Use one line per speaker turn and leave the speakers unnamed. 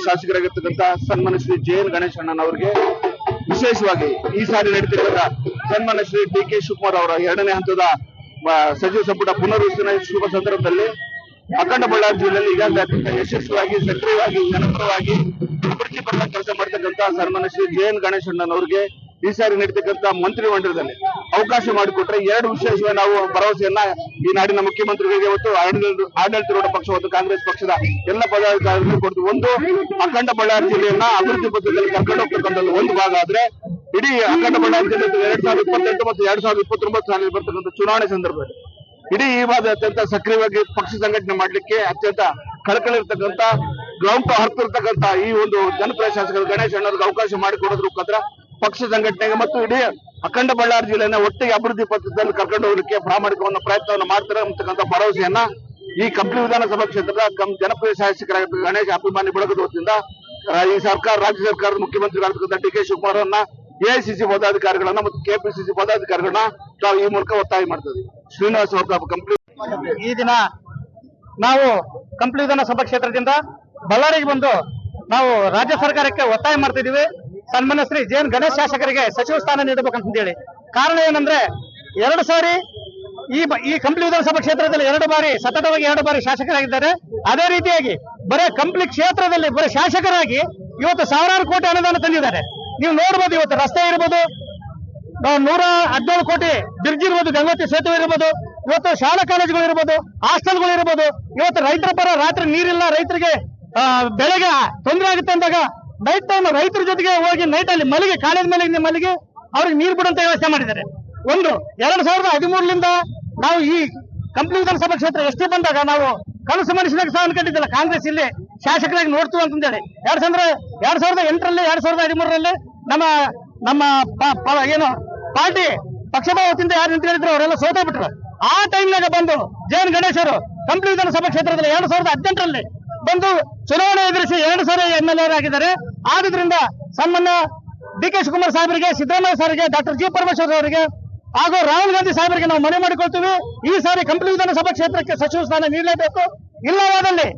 ಶಾಸಕರಾಗಿರ್ತಕ್ಕಂಥ ಸನ್ಮಾನ್ಯ ಶ್ರೀ ಜೆ.ಎನ್. ಗಣೇಶ್ ಅಣ್ಣನವರಿಗೆ ವಿಶೇಷವಾಗಿ ಈ ಸಾರಿ ನಡೀತಿರುವ ಸನ್ಮಾನ್ಯ ಶ್ರೀ ಡಿ.ಕೆ. ಶಿವಕುಮಾರ್ ಅವರ 2ನೇ ಹಂತದ ಸಚಿವ ಸಂಪುಟ ಪುನರ್ರಚನೆ ಶುಭ ಸಂದರ್ಭದಲ್ಲಿ ಅಖಂಡ ಬಳ್ಳಾರಿ ಜಿಲ್ಲೆಯಲ್ಲಿ ಈಗಾಗಲೇ ಅತ್ಯಂತ ಯಶಸ್ವಿಯಾಗಿ ಸಕ್ರಿಯವಾಗಿ ಜನಪರವಾಗಿ ಅಭಿವೃದ್ಧಿ ಪರ ಕೆಲಸ ಮಾಡತಕ್ಕಂಥ ಸನ್ಮಾನ್ಯ ಶ್ರೀ ಜೆ.ಎನ್. ಗಣೇಶ್ ಅಣ್ಣನವರಿಗೆ ಈ ಸಾರಿ ನಡೀತಕ್ಕಂಥ ಮಂತ್ರಿಮಂಡಲದಲ್ಲಿ ಅವಕಾಶ ಮಾಡಿಕೊಟ್ರೆ 2 ವಿಶೇಷವಾಗಿ ನಾವು ಭರವಸೆಯನ್ನ ಈ ನಾಡಿನ ಮುಖ್ಯಮಂತ್ರಿಗಳಿಗೆ ಮತ್ತು ಆಡಳಿತಾರೂಢ ಪಕ್ಷ ಮತ್ತು ಕಾಂಗ್ರೆಸ್ ಪಕ್ಷದ ಎಲ್ಲ ಪದಾಧಿಕಾರಿಗಳು ಕೊಡ್ತೀವಿ. ಒಂದು, ಅಖಂಡ ಬಳ್ಳಾರಿ ಜಿಲ್ಲೆಯನ್ನ ಅಭಿವೃದ್ಧಿ ಪಥದಲ್ಲಿ ಕರ್ಕೊಂಡು ಹೋಗ್ತಕ್ಕಂಥದ್ದು ಒಂದು ಭಾಗ ಆದ್ರೆ, ಇಡೀ ಅಖಂಡ ಬಳ್ಳಾರಿ ಜಿಲ್ಲೆ 2028 ಮತ್ತು 2029 ಸಾಲಿನಲ್ಲಿ ಬರ್ತಕ್ಕಂಥ ಚುನಾವಣೆ ಸಂದರ್ಭದಲ್ಲಿ ಇಡೀ ಈ ಭಾಗ ಅತ್ಯಂತ ಸಕ್ರಿಯವಾಗಿ ಪಕ್ಷ ಸಂಘಟನೆ ಮಾಡ್ಲಿಕ್ಕೆ ಅತ್ಯಂತ ಕಳಕಳಿರ್ತಕ್ಕಂಥ ಗೌಂಪು ಹರ್ತಿರ್ತಕ್ಕಂಥ ಈ ಒಂದು ಜನಪ್ರಿಯ ಶಾಸಕರು ಗಣೇಶ್ ಅಣ್ಣರಿಗೆ ಅವಕಾಶ ಮಾಡಿಕೊಡೋದ್ರ ಮುಖಾಂತರ ಪಕ್ಷ ಸಂಘಟನೆಗೆ ಮತ್ತು ಇಡೀ ಅಖಂಡ ಬಳ್ಳಾರಿ ಜಿಲ್ಲೆನ ಒಟ್ಟಿಗೆ ಅಭಿವೃದ್ಧಿ ಪಥದಲ್ಲಿ ಕರ್ಕೊಂಡು ಹೋಗಲಿಕ್ಕೆ ಪ್ರಾಮಾಣಿಕವನ್ನು ಪ್ರಯತ್ನವನ್ನು ಮಾಡ್ತಾರೆ ಅಂತಕ್ಕಂಥ ಭರವಸೆಯನ್ನ ಈ ಕಂಪ್ಲಿ ವಿಧಾನಸಭಾ ಕ್ಷೇತ್ರದ ಜನಪ್ರಿಯ ಶಾಸಕರಾಗಿದ್ದ ಗಣೇಶ್ ಅಭಿಮಾನಿ ಬಳಗದ ವತಿಯಿಂದ ಈ ಸರ್ಕಾರ, ರಾಜ್ಯ ಸರ್ಕಾರದ ಮುಖ್ಯಮಂತ್ರಿಗಳಾಗಿರ್ತಕ್ಕಂಥ ಡಿ.ಕೆ. ಶಿವಕುಮಾರ್ ಅವರನ್ನ, ಎಐಸಿಸಿ ಪದಾಧಿಕಾರಿಗಳನ್ನ ಮತ್ತು ಕೆಪಿಸಿಸಿ ಪದಾಧಿಕಾರಿಗಳನ್ನ ನಾವು ಈ ಮೂಲಕ ಒತ್ತಾಯ ಮಾಡ್ತೀವಿ. ಶ್ರೀನಿವಾಸ್ ಅವರ ಕಂಪ್ಲಿ
ಈ ದಿನ ನಾವು ಕಂಪ್ಲಿ ವಿಧಾನಸಭಾ ಕ್ಷೇತ್ರದಿಂದ ಬಳ್ಳಾರಿಗೆ ಬಂದು ನಾವು ರಾಜ್ಯ ಸರ್ಕಾರಕ್ಕೆ ಒತ್ತಾಯ ಮಾಡ್ತಿದೀವಿ. ಸನ್ಮಾನ್ಯ ಶ್ರೀ ಜೆ.ಎನ್. ಗಣೇಶ್ ಶಾಸಕರಿಗೆ ಸಚಿವ ಸ್ಥಾನ ನೀಡಬೇಕಂತ ಹೇಳಿ. ಕಾರಣ ಏನಂದ್ರೆ 2 ಸಾರಿ ಈ ಕಂಪ್ಲಿ ವಿಧಾನಸಭಾ ಕ್ಷೇತ್ರದಲ್ಲಿ 2 ಬಾರಿ ಸತತವಾಗಿ 2 ಬಾರಿ ಶಾಸಕರಾಗಿದ್ದಾರೆ. ಅದೇ ರೀತಿಯಾಗಿ ಬರೇ ಕಂಪ್ಲಿ ಕ್ಷೇತ್ರದಲ್ಲಿ ಬರೀ ಶಾಸಕರಾಗಿ ಇವತ್ತು ಸಾವಿರಾರು ಕೋಟಿ ಅನುದಾನ ತಂದಿದ್ದಾರೆ. ನೀವು ನೋಡಬಹುದು, ಇವತ್ತು ರಸ್ತೆ ಇರಬಹುದು, 117 ಕೋಟಿ ಬ್ರಿಡ್ಜ್ ಇರ್ಬೋದು, ಗಂಗೋತ್ರಿ ಸೇತುವೆ ಇರ್ಬೋದು, ಇವತ್ತು ಶಾಲಾ ಕಾಲೇಜುಗಳು ಇರ್ಬೋದು, ಹಾಸ್ಟೆಲ್ಗಳು ಇರ್ಬೋದು. ಇವತ್ತು ರೈತರ ಪರ ರಾತ್ರಿ ನೀರಿಲ್ಲ, ರೈತರಿಗೆ ಬೆಳೆಗೆ ತೊಂದರೆ ಆಗುತ್ತೆ ಅಂದಾಗ ನೈಟ್ ಟೈಮ್ ರೈತರ ಜೊತೆಗೆ ಹೋಗಿ ನೈಟ್ ಅಲ್ಲಿ ಮಲ್ಲಿಗೆ, ಕಾಲೇಜ್ ಮೇಲೆ ಮಲ್ಲಿಗೆ ಅವ್ರಿಗೆ ನೀರು ಬಿಡುವಂತ ವ್ಯವಸ್ಥೆ ಮಾಡಿದ್ದಾರೆ. 2013 ನಾವು ಈ ಕಂಪ್ಲಿ ವಿಧಾನಸಭಾ ಕ್ಷೇತ್ರ ಎಷ್ಟೇ ಬಂದಾಗ ನಾವು ಕನಸು ಮನುಷ್ಯನಾಗ ಸಹ ಅನ್ಕೊಂಡಿದ್ದಿಲ್ಲ ಕಾಂಗ್ರೆಸ್ ಇಲ್ಲಿ ಶಾಸಕರಾಗಿ ನೋಡ್ತೀವಿ ಅಂತಂದೇಳಿ. 2008ರಲ್ಲಿ 2013ರಲ್ಲಿ ನಮ್ಮ ಏನು ಪಾರ್ಟಿ ಪಕ್ಷದ ವತಿಯಿಂದ ಯಾರು ನಿಂತ್ಕೊಂಡಿದ್ರು ಅವರೆಲ್ಲ ಸೋತೋಗ್ಬಿಟ್ರು. ಆ ಟೈಮ್ನಾಗ ಬಂದು ಜೆ.ಎನ್. ಗಣೇಶ್ ಅವರು ಕಂಪ್ಲಿ ವಿಧಾನಸಭಾ ಕ್ಷೇತ್ರದಲ್ಲಿ 2018ರಲ್ಲಿ ಬಂದು ಚುನಾವಣೆ ಎದುರಿಸಿ 2 ಸಾರಿ MLA ಆಗಿದ್ದಾರೆ. ಆದ್ರಿಂದ ಸನ್ಮಾನ್ಯ ಡಿ.ಕೆ. ಶಿವಕುಮಾರ್ ಸಾಹೇಬರಿಗೆ, ಸಿದ್ದರಾಮಯ್ಯ ಸಾರಿಗೆ, ಡಾಕ್ಟರ್ ಜಿ. ಪರಮೇಶ್ವರ್ ಅವರಿಗೆ ಹಾಗೂ ರಾಹುಲ್ ಗಾಂಧಿ ಸಾಹೇಬರಿಗೆ ನಾವು ಮನವಿ ಮಾಡಿಕೊಳ್ತೀವಿ. ಈ ಸಾರಿ ಕಂಪ್ಲಿ ವಿಧಾನಸಭಾ ಕ್ಷೇತ್ರಕ್ಕೆ ಸಚಿವ ಸ್ಥಾನ ನೀಡಲೇಬೇಕು. ಇಲ್ಲವಾದಲ್ಲಿ